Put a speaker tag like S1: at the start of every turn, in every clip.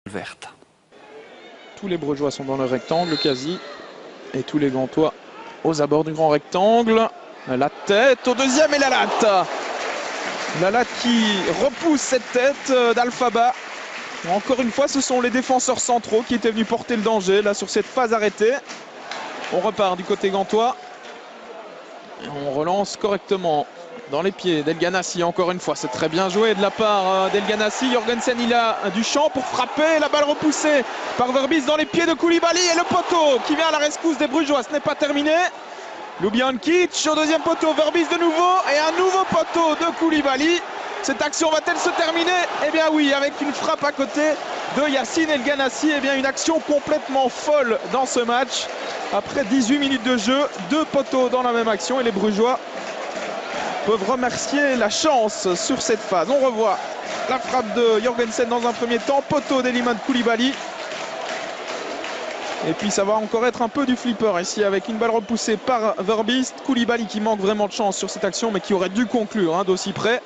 S1: verte.
S2: Tous les Brugeois sont dans le rectangle quasi. Et tous les Gantois aux abords du grand rectangle. La tête au deuxième et la latte. La latte qui repousse cette tête d'Alphaba. Encore une fois, ce sont les défenseurs centraux qui étaient venus porter le danger là sur cette phase arrêtée. On repart du côté gantois. Et on relance correctement dans les pieds d'El Ghanassi. Encore une fois, c'est très bien joué de la part d'El Ghanassi. Jorgensen, il a du champ pour frapper. La balle repoussée par Verbis dans les pieds de Koulibaly. Et le poteau qui vient à la rescousse des Brugeois. Ce n'est pas terminé. Ljubijankić au deuxième poteau. Verbis de nouveau. Et un nouveau poteau de Koulibaly. Cette action va-t-elle se terminer? Eh bien oui, avec une frappe à côté de Yacine El Ghanassi. Eh bien une action complètement folle dans ce match. Après 18 minutes de jeu, 2 poteaux dans la même action. Et les Brugeois peuvent remercier la chance sur cette phase. On revoit la frappe de Jorgensen dans un premier temps. Poteau d'Elimane Koulibaly. Et puis ça va encore être un peu du flipper ici avec une balle repoussée par Verbis. Koulibaly qui manque vraiment de chance sur cette action mais qui aurait dû conclure d'aussi près.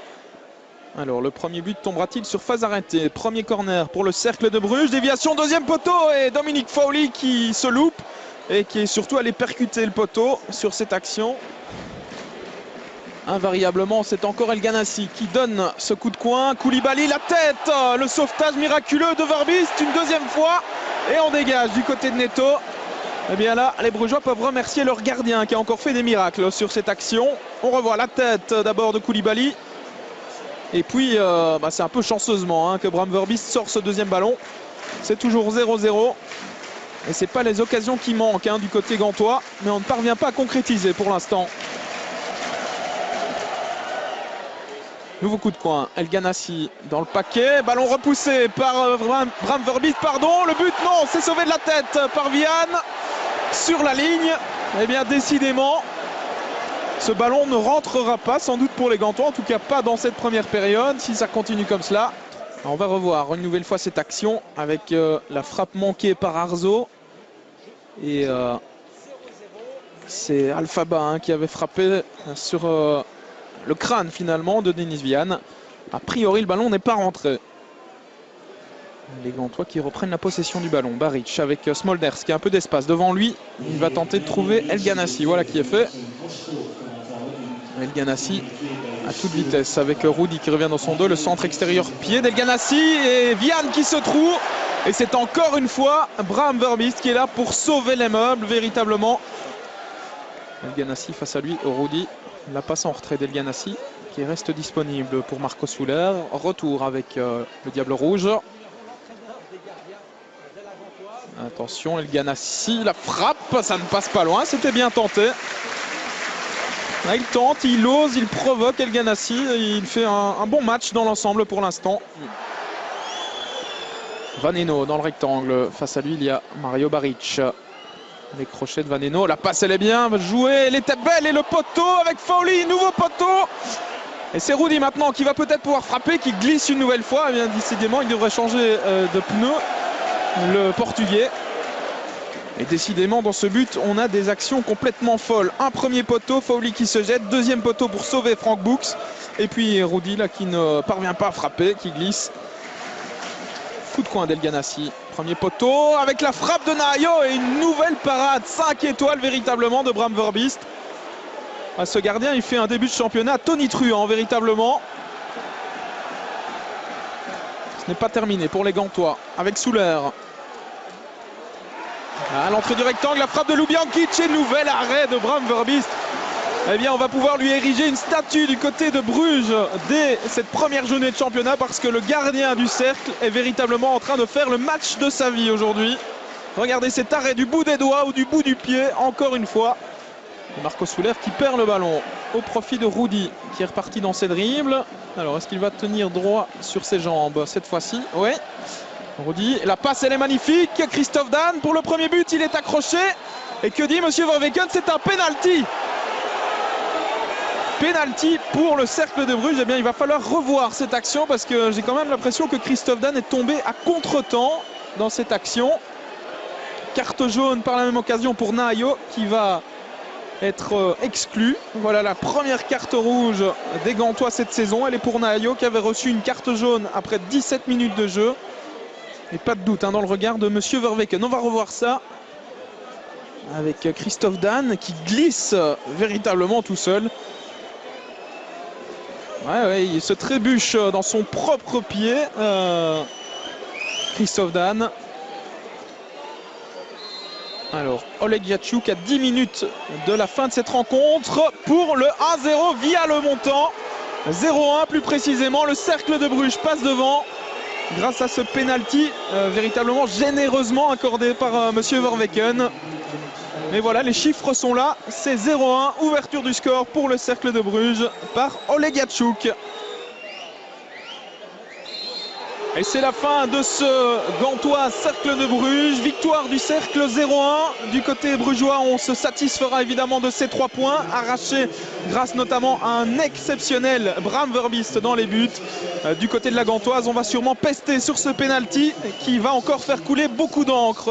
S2: Alors le premier but tombera-t-il sur phase arrêtée? Premier corner pour le Cercle de Bruges. Déviation, deuxième poteau et Dominique Fowley qui se loupe et qui est surtout allé percuter le poteau sur cette action. Invariablement, c'est encore El Ghanassi qui donne ce coup de coin. Koulibaly, la tête, le sauvetage miraculeux de Verbis une deuxième fois. Et on dégage du côté de Neto. Et bien là, les Brugeois peuvent remercier leur gardien qui a encore fait des miracles sur cette action. On revoit la tête d'abord de Koulibaly. Et puis, c'est un peu chanceusement que Bram Verbis sort ce deuxième ballon. C'est toujours 0-0. Et ce n'est pas les occasions qui manquent du côté gantois. Mais on ne parvient pas à concrétiser pour l'instant. Nouveau coup de coin, El Ghanassi dans le paquet, ballon repoussé par Bram Verbis, pardon, le but non, c'est sauvé de la tête par Viane sur la ligne. Eh bien décidément, ce ballon ne rentrera pas sans doute pour les Gantois, en tout cas pas dans cette première période, si ça continue comme cela. On va revoir une nouvelle fois cette action avec la frappe manquée par Arzo. Et c'est Alphaba qui avait frappé sur... le crâne finalement de Denis Viane. A priori le ballon n'est pas rentré. Les Gantois qui reprennent la possession du ballon. Baric avec Smolders qui a un peu d'espace devant lui. Il va tenter de trouver El Ghanassi. Voilà qui est fait. El Ghanassi à toute vitesse avec Rudy qui revient dans son dos. Le centre extérieur pied d'El Ghanassi et Viane qui se trouve. Et c'est encore une fois Bram Verbis qui est là pour sauver les meubles véritablement. El Ghanassi face à lui, Rudy. La passe en retrait d'El Ghanassi qui reste disponible pour Marco Soler. Retour avec le Diable Rouge. Attention, El Ghanassi, la frappe, ça ne passe pas loin, c'était bien tenté. Là, il tente, il ose, il provoque El Ghanassi. Il fait un bon match dans l'ensemble pour l'instant. Vaneno dans le rectangle. Face à lui, il y a Mario Baric. Les crochets de Vaneno, la passe elle est bien jouée, elle était belle et le poteau avec Fowley, nouveau poteau. Et c'est Rudy maintenant qui va peut-être pouvoir frapper, qui glisse une nouvelle fois. Et bien décidément, il devrait changer de pneu, le Portugais. Et décidément, dans ce but, on a des actions complètement folles. Un premier poteau, Fowley qui se jette, deuxième poteau pour sauver Frank Books. Et puis Rudy là qui ne parvient pas à frapper, qui glisse. Coup de coin d'El Ghanassi. Premier poteau avec la frappe de Nahayo et une nouvelle parade 5 étoiles véritablement de Bram Verbis. Ce gardien, il fait un début de championnat tonitruant véritablement. Ce n'est pas terminé pour les Gantois avec Souler. À l'entrée du rectangle, la frappe de Ljubijankić et nouvel arrêt de Bram Verbis. Eh bien, on va pouvoir lui ériger une statue du côté de Bruges dès cette première journée de championnat parce que le gardien du Cercle est véritablement en train de faire le match de sa vie aujourd'hui. Regardez cet arrêt du bout des doigts ou du bout du pied, encore une fois. Et Marco Soler qui perd le ballon au profit de Rudy qui est reparti dans ses dribbles. Alors, est-ce qu'il va tenir droit sur ses jambes cette fois-ci? Oui. Rudy, la passe elle est magnifique. Christophe Dan pour le premier but, il est accroché. Et que dit Monsieur Verweken? C'est un penalty. Penalty pour le Cercle de Bruges. Eh bien, il va falloir revoir cette action parce que j'ai quand même l'impression que Christophe Dan est tombé à contre-temps dans cette action. Carte jaune par la même occasion pour Nahayo qui va être exclu. Voilà la première carte rouge des Gantois cette saison. Elle est pour Nahayo qui avait reçu une carte jaune après 17 minutes de jeu. Et pas de doute dans le regard de Monsieur Verweken. On va revoir ça avec Christophe Dan qui glisse véritablement tout seul. Ouais, il se trébuche dans son propre pied. Christophe Dan. Alors, Oleg Yachuk à 10 minutes de la fin de cette rencontre pour le 1-0 via le montant. 0-1 plus précisément. Le Cercle de Bruges passe devant grâce à ce penalty véritablement généreusement accordé par Monsieur Verweken. Mais voilà, les chiffres sont là. C'est 0-1, ouverture du score pour le Cercle de Bruges par Oleg Yachuk. Et c'est la fin de ce Gantois Cercle de Bruges. Victoire du Cercle 0-1. Du côté brugeois, on se satisfera évidemment de ces 3 points arrachés grâce notamment à un exceptionnel Bram Verbiest dans les buts. Du côté de la Gantoise, on va sûrement pester sur ce penalty qui va encore faire couler beaucoup d'encre.